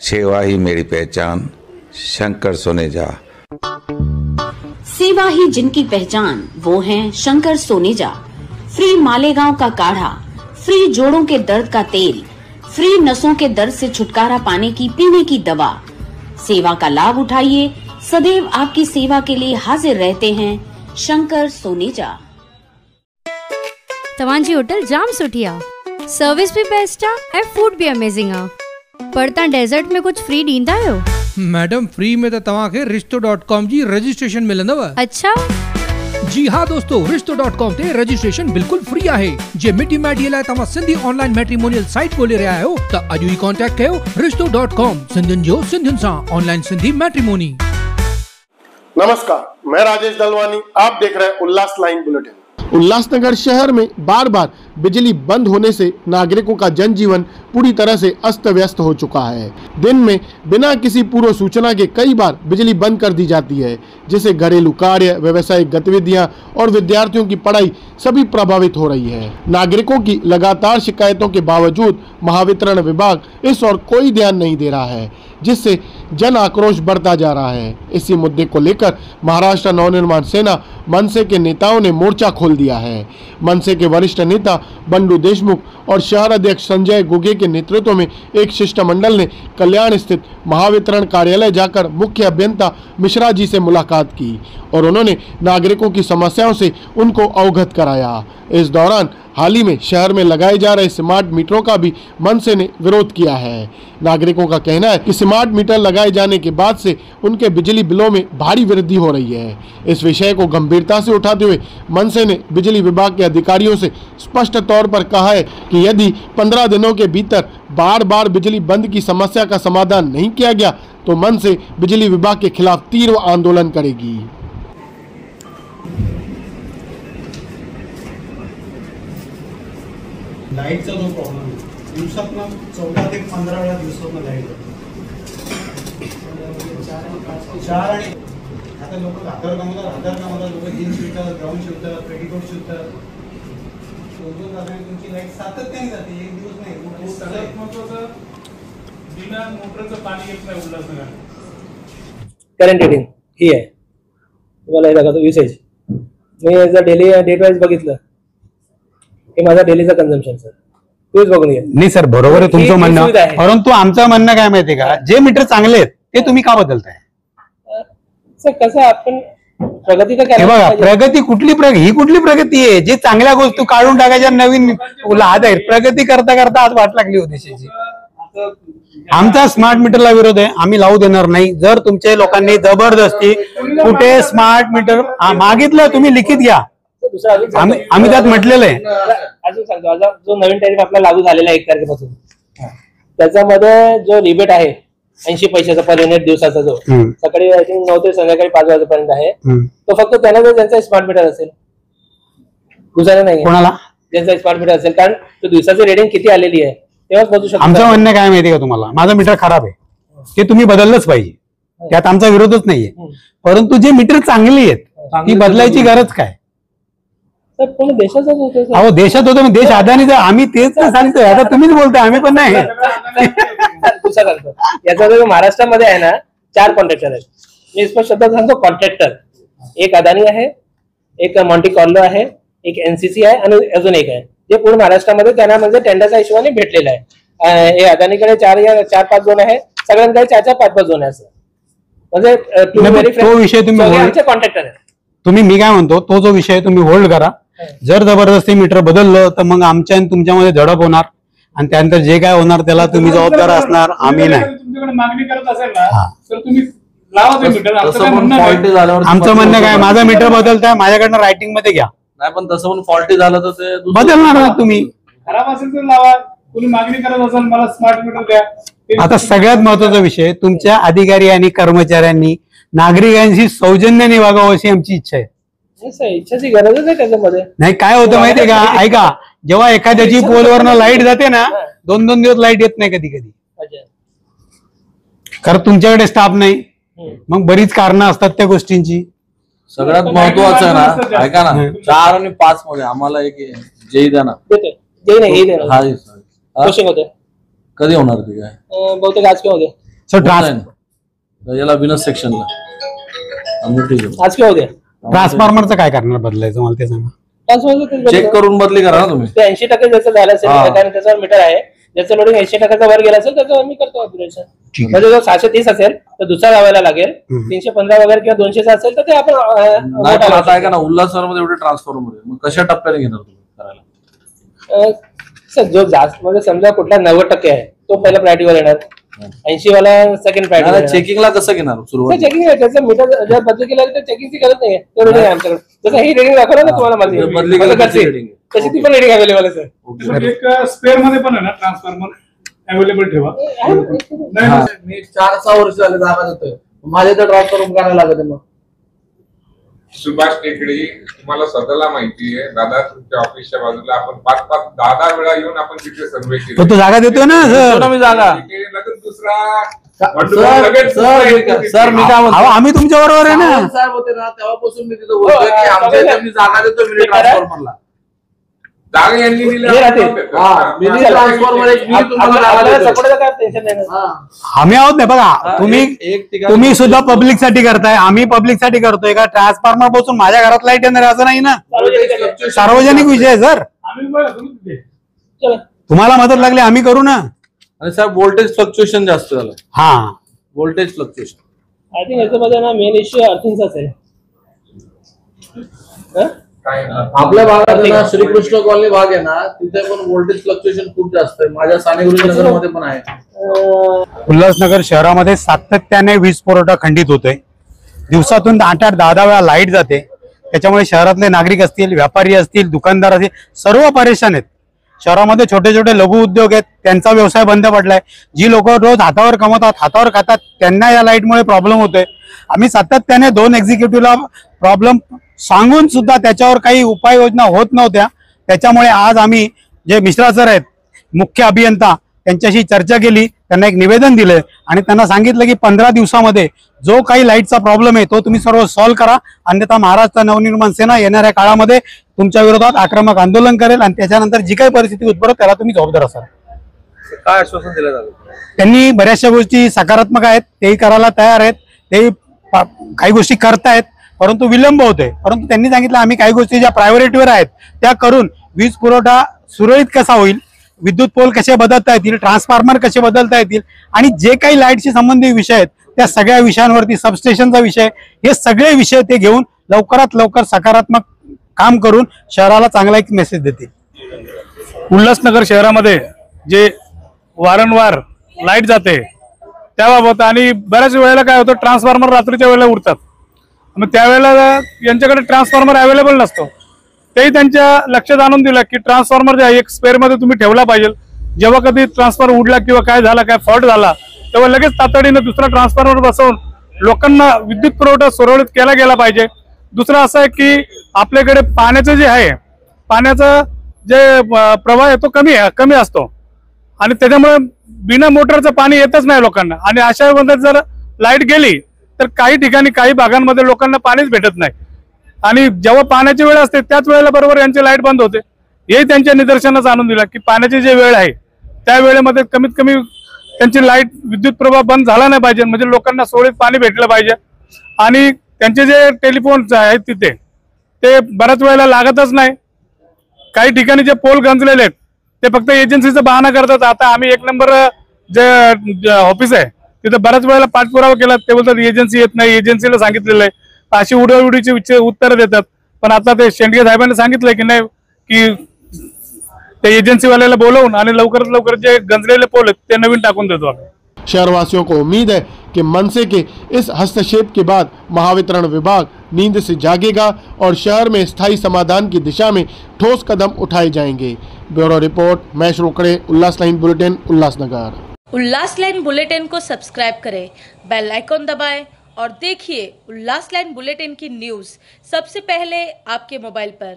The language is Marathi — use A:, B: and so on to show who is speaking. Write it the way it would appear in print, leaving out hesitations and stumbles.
A: सेवा ही मेरी पहचान, शंकर सोनेजा।
B: सेवा ही जिनकी पहचान, वो हैं शंकर सोनेजा। फ्री मालेगांव का काढ़ा, फ्री जोड़ों के दर्द का तेल, फ्री नसों के दर्द से छुटकारा पाने की पीने की दवा। सेवा का लाभ उठाइए, सदैव आपकी सेवा के लिए हाजिर रहते हैं शंकर सोनेजा।
C: तव्हांजी होटल जाम सुठी आ, सर्विस भी बेस्ट आ ऐं फूड भी अमेजिंग आ। पर तव्हां डेजर्ट में कुछ फ्री ॾींदा आहियो?
D: मैडम फ्री में तो तव्हांखे रिश्तो.com जी रजिस्ट्रेशन मिलंदव।
C: अच्छा
D: जी हाँ दोस्तों, रिश्तो.com ते रजिस्ट्रेशन बिल्कुल फ्री आहे। जे मिटी माइटीअ लाइ तव्हां सिंधी ऑनलाइन मैट्रिमोनियल साइट ॻोल्हे रहिया आहियो त अॼु ई कॉन्टेक्ट कयो रिश्तो.com, सिंधियुनि जो सिंधियुनि सां ऑनलाइन सिंधी मैट्रिमोनी।
E: नमस्कार, मैं राजेश दलवानी, आप देख रहे हैं उल्लास लाइन बुलेटिन। उल्लासनगर शहर में बार बार बिजली बंद होने से नागरिकों का जनजीवन पूरी तरह से अस्त व्यस्त हो चुका है। दिन में बिना किसी पूर्व सूचना के कई बार बिजली बंद कर दी जाती है, जिससे घरेलू कार्य, व्यावसायिक गतिविधियां और विद्यार्थियों की पढ़ाई सभी प्रभावित हो रही है। नागरिकों की लगातार शिकायतों के बावजूद महावितरण विभाग इस ओर कोई ध्यान नहीं दे रहा है, जिससे जन आक्रोश बढ़ता जा रहा है। इसी मुद्दे को लेकर महाराष्ट्र नवनिर्माण सेना मनसे के नेताओं ने मोर्चा खोल दिया है। मनसे के वरिष्ठ नेता बंडू देशमुख और शहर अध्यक्ष संजय गुगे के नेतृत्व में एक शिष्टमंडल ने कल्याण स्थित महावितरण कार्यालय जाकर मुख्य अभियंता मिश्रा जी से मुलाकात की और उन्होंने नागरिकों की समस्याओं से उनको अवगत कराया। इस दौरान हाल ही में शहर में लगाए जा रहे स्मार्ट मीटरों का भी मनसे ने विरोध किया है। नागरिकों का कहना है कि स्मार्ट मीटर लगाए जाने के बाद से उनके बिजली बिलों में भारी वृद्धि हो रही है। इस विषय को गंभीरता से उठाते हुए मनसे ने बिजली विभाग के अधिकारियों से स्पष्ट तौर पर कहा है कि यदि 15 दिनों के भीतर बार बार बिजली बंद की समस्या का समाधान नहीं किया गया तो मनसे बिजली विभाग के खिलाफ तीव्र आंदोलन करेगी।
F: लाईटचा जो प्रॉब्लेम आहे, दिवसातनं 14 ते 15 वेळा दिवसातनं लाईट चार आणि आता लोक रात्र कामाला लोक जीन्स शिवतात, ग्राउंड शिवतात, पेटीकोट शिवतात, तुमची लाईट सातत्याने जाते, एक दिवस नाही। सगळ्यात महत्वाचं बिना मोटरचं पाणी येत नाही उल्हासनगर।
G: करंट रेटिंग ही आहे तुम्हाला हे दाखवतो युसेज। मी जर डेली डेट वाईज बघितलं हे माझा डेलीचा कन्झम्पशन सर, तूच बघून घे।
H: नाही सर, बरोबर आहे तुमचं म्हणणं, परंतु आमचं म्हणणं काय माहितीये का, जे मीटर चांगले आहेत ते तुम्ही का बदलताय?
G: सर कसं आपण प्रगती तर
H: हे बघा, प्रगती ही कुठली प्रगती आहे? जे चांगल्या गोष्टी काढून टाकायच्या, नवीन लाद आहेत। प्रगती करता करता आज वाट लागली होती देशाची। आमचा स्मार्ट मीटरला विरोध आहे, आम्ही लावू देणार नाही। जर तुमच्या लोकांनी जबरदस्ती कुठे स्मार्ट मीटर मागितलं, तुम्ही लिखित घ्या, आम्ही त्यात म्हटलेलं आहे।
G: अजून सांगतो, जो नवीन टॅरिफ आपला लागू झालेला आहे 1 तारखेपासून, त्याच्यामध्ये जो रिबेट आहे 80 पैशाचा पर युनिट दिवसाचा, जो सकाळी आय थिंक 9 ते संध्याकाळी 5 वाजेपर्यंत आहे, तो फक्त त्यांना जर ज्यांचा स्मार्ट मीटर असेल, दुसऱ्याला नाही। कोणाला? ज्यांचा स्मार्ट मीटर असेल, कारण तो दिवसाची रेटिंग किती आलेली आहे तेव्हाच बदलू शकतो।
H: आमचं म्हणणं काय माहिती का तुम्हाला, माझं मीटर खराब आहे, ते तुम्ही बदललंच पाहिजे, त्यात आमचा विरोधच नाहीये। परंतु जे मीटर चांगली आहेत ती बदलायची गरज काय?
G: सर पूर्ण देशाचाच होतो।
H: अहो देशात होतो, देश अदानीचा, आम्ही तेच सांगतोय, आता तुम्हीच बोलताय, आम्ही पण नाही।
G: दुसरा सांगतो, याचा जो महाराष्ट्रामध्ये आहे ना 4 कॉन्ट्रॅक्टर आहेत। मी स्पष्ट शब्दात सांगतो, कॉन्ट्रॅक्टर एक अदानी आहे, एक मॉन्टी कार्लो आहे, एक एनसीसी आहे आणि अजून एक आहे, जे पूर्ण महाराष्ट्रामध्ये त्यांना म्हणजे टेंडरच्या हिशोबाने भेटलेला आहे। हे अदानीकडे 4-5 झोन आहे, सगळ्यांकडे 4-5 झोन आहे, असं म्हणजे
H: तो विषय तुम्ही
G: आमचे कॉन्ट्रॅक्टर आहेत।
H: तुम्ही, मी काय म्हणतो, तो जो विषय तुम्ही होल्ड करा। जर जबरदस्ती मीटर बदललं तर मग आमच्या आणि तुमच्यामध्ये झडप होणार आणि त्यानंतर जे काय होणार त्याला तुम्ही जबाबदार असणार, आम्ही नाही।
F: तुमच्याकडे मागणी करत असेल ना तर तुम्ही लावा ते मीटर।
H: आमचं म्हणणं काय, माझा मीटर बदलताय, माझ्याकडनं रायटिंग मध्ये घ्या।
I: नाही पण तसं पण फॉल्टी झालं तर ते
H: बदलणार ना तुम्ही।
F: खराब असेल तर लावा, तुम्ही मागणी करत असाल मला स्मार्ट मीटर द्या।
H: आता सगळ्यात महत्वाचा विषय, तुमच्या अधिकारी आणि कर्मचाऱ्यांनी नागरिकांशी सौजन्याने वागावं अशी आमची इच्छा आहे।
G: इच्छाची गरजच आहे त्याच्यामध्ये।
H: नाही, काय होतं माहितीये का, ऐका, जेव्हा एखाद्याची पोलवरनं लाईट जाते ना, 2-2 दिवस लाईट येत नाही कधी कधी, कारण तुमच्याकडे स्टाफ नाही, मग बरीच कारणं असतात त्या गोष्टींची।
I: सगळ्यात महत्वाचं ना, ऐका ना, 4 आणि 5 मध्ये आम्हाला एक जेई द्या ना।
G: जेई नाही, हे देणार
I: कधी होणार ते? काय
G: बहुतेक आज किंवा उद्या
I: याला विनस सेक्शनला ठीक आहे.
G: आज काय उद्या
H: ट्रान्सफॉर्मरचं काय करणार बदलायचं मला ते सांगा.
I: चेक करून बदली करा ना तुम्ही.
G: 80% जसं झालं असेल कारण त्याच्यावर मीटर आहे, ज्याचं लोडिंग 80% वर गेलं असेल त्याचं आम्ही करतो ऑपरेशन. म्हणजे जर 730 असेल तर दुसरा लावायला लागेल, 315 वगैरे किंवा 200 असेल तर ते आपण
I: आता आहे का ना उल्हासनगरमध्ये एवढे ट्रान्सफॉर्मर आहे, मग कशा टप्प्याने घेणार तुम्ही करायला?
G: जो जास्त म्हणजे समजा कुठला 90% आहे तो पहिला प्रायोरिटीवर येणार, 80 वाला सेकंड प्रायोरिटी.
I: चेकिंगला कसं घेणार सुरुवात?
G: चेकिंग आहे त्याचं मीटर जर बदली केलं तर चेकिंगची गरज नाही आहे. तो रेडिंग आहे आमच्याकडे. जसं ही रेडिंग दाखवलं ना तुम्हाला माझी
I: बदली केली
G: तशी ती पण रेडिंग अवेलेबल आहे सर.
F: एक स्पेअर मध्ये पण आहे ना ट्रान्सफॉर्मर अवेलेबल ठेवा.
I: मी 4-6 वर्ष झाले जागा देतोय, माझ्या तर ट्रान्सफॉर्म करायला लागत आहे. मग
J: सुभाष टेकडी तुम्हाला स्वतःला माहिती आहे दादा, तुमच्या ऑफिसच्या बाजूला आपण 5-10 वेळा येऊन आपण तिथे सर्वे केली.
H: तो जागा देतोय ना सर.
I: मी जागा
J: दुसरा
I: सर मी काय म्हणतो,
H: आम्ही तुमच्या बरोबर आहे ना
I: साहेब होते ना तेव्हापासून मी तिथं बोलतोय की आमच्या इथे मी जागा देतो मिनी ट्रान्सफॉर्मरला.
J: जागा यांनी दिली
I: मिनी ट्रान्सफॉर्मर एक मी तुम्हाला जागा देतो.
H: आम्ही आहोत नाही बघा. तुम्ही सुद्धा पब्लिक साठी करताय, आम्ही पब्लिक साठी करतोय का? ट्रान्सफॉर्मर बसून माझ्या घरात लाईट येणार असं नाही ना, सार्वजनिक विषय आहे सर. तुम्हाला मदत लागली आम्ही करू ना.
I: आणि साहेब व्होल्टेज फ्लक्च्युएशन जास्त झालं.
H: हा
I: व्होल्टेज फ्लक्च्युएशन
G: आय थिंक याच्यामध्ये ना मेन इश्यू अर्थिंगचाच आहे.
I: आपल्या भागात आहे ना श्रीकृष्ण कॉलनी भाग आहे ना, तिथे पण व्होल्टेज फ्लक्च्युएशन खूप जास्त आहे. माझ्या सानेगुरुजी नगरमध्ये पण आहे.
H: उल्हासनगर शहरामध्ये सातत्याने वीज पुरवठा खंडित होतोय. दिवसातून 8-8, 10-10 वेळा लाईट जाते. त्याच्यामुळे शहरातले नागरिक असतील, व्यापारी असतील, दुकानदार असतील, सर्व परेशान आहेत. शहरामध्ये छोटे छोटे लघु उद्योग आहेत, त्यांचा व्यवसाय बंद पडलाय. जी लोक रोज हातावर कमवतात, हातावर खातात, त्यांना या लाईटमुळे प्रॉब्लेम होतोय. आम्ही सातत्याने 2 एक्झिक्युटिव्हला प्रॉब्लेम सांगून सुद्धा त्याच्यावर काही उपाययोजना होत नव्हत्या. त्याच्यामुळे आज आम्ही जे मिश्रा सर आहेत मुख्य अभियंता त्यांच्याशी चर्चा केली, त्यांना एक निवेदन दिलंय आणि त्यांना सांगितलं की 15 दिवसामध्ये जो काही लाईटचा प्रॉब्लेम आहे तो तुम्ही सर्व सॉल्व्ह करा, अन्यथा महाराष्ट्र नवनिर्माण सेना येणाऱ्या काळामध्ये तुमच्या विरोधात आक्रमक आंदोलन करेल आणि त्याच्यानंतर जी काही परिस्थिती उद्भवेल त्याला तुम्ही जबाबदार असाल.
I: काय आश्वासन दिलं जातं?
H: त्यांनी बऱ्याचशा गोष्टी सकारात्मक आहेत, तेही करायला तयार आहेत, ते काही गोष्टी करतायत, परंतु विलंब होतोय. परंतु त्यांनी सांगितलं आम्ही काही गोष्टी ज्या प्रायोरिटीवर आहेत त्या करून वीज पुरवठा सुरळीत कसा होईल, विद्युत पोल कसे बदलता येतील, ट्रान्सफॉर्मर कसे बदलता येतील आणि जे काही लाईटशी संबंधित विषय आहेत त्या सगळ्या विषयांवरती, सबस्टेशनचा विषय, हे सगळे विषय ते घेऊन लवकरात लवकर सकारात्मक काम करून शहराला चांगला एक मेसेज देतील.
F: उल्हासनगर शहरामध्ये जे वारंवार लाईट जाते त्याबाबत आणि बऱ्याच वेळेला काय होतं, ट्रान्सफॉर्मर रात्रीच्या वेळेला उडतात. मग त्यावेळेला यांच्याकडे ट्रान्सफॉर्मर अवेलेबल नसतो. तेही त्यांच्या लक्षात आणून दिलं की ट्रान्सफॉर्मर जे आहे एक स्पेअर मध्ये तुम्ही ठेवला पाहिजे. जेव्हा कधी ट्रान्सफॉर्मर उडला किंवा काय झाला, काय फॉल्ट झाला, तेव्हा लगेच तातडीने दुसरा ट्रान्सफॉर्मर बसवून लोकांना विद्युत पुरवठा सुरळीत केला गेला पाहिजे. दुसरं असं आहे की आपल्याकडे पाण्याचं जे आहे, पाण्याचा जे प्रवाह आहे तो कमी असतो आणि त्याच्यामुळे बिना मोटरचं पाणी येतच नाही लोकांना. आणि अशा मध्ये जर लाईट गेली तर काही ठिकाणी, काही भागांमध्ये लोकांना पाणीच भेटत नाही आणि जेव्हा पाण्याची वेळ असते त्याच वेळेला बरोबर यांची लाईट बंद होते. हेही त्यांच्या निदर्शनास आणून दिला की पाण्याची जी वेळ आहे त्या वेळेमध्ये कमीत कमी त्यांची लाईट, विद्युत प्रवाह बंद झाला नाही पाहिजे, म्हणजे लोकांना सुरळीत पाणी भेटलं पाहिजे. आणि त्यांचे जे टेलिफोन आहेत तिथे ते बऱ्याच वेळेला लागतच नाही. काही ठिकाणी जे पोल गंजलेले आहेत ते फक्त एजन्सीचा बहाणा करतात. आता आम्ही 1 नंबर जे ऑफिस आहे तिथे बऱ्याच वेळेला पाठपुरावा केला, ते बोलतात एजन्सी येत नाही, एजन्सीला सांगितलेलं आहे, अशी उडवडीची उत्तरं देतात. पण आता ते शेंडगे साहेबांनी सांगितलंय की नाही की ते एजेंसीवाल्याला बोलवून आणि लवकरात लवकर जे गंजलेले पोल आहेत ते नवीन टाकून देतो आम्ही.
E: शहरवासियों को उम्मीद है कि मनसे के इस हस्तक्षेप के बाद महावितरण विभाग नींद से जागेगा और शहर में स्थायी समाधान की दिशा में ठोस कदम उठाए जाएंगे। ब्यूरो रिपोर्ट, महेश रोकड़े, उल्लास लाइन बुलेटिन, उल्लासनगर।
K: उल्लास लाइन बुलेटिन को सब्सक्राइब करें, बेल आइकॉन दबाएं और देखिए उल्लास लाइन बुलेटिन की न्यूज़ सबसे पहले आपके मोबाइल पर।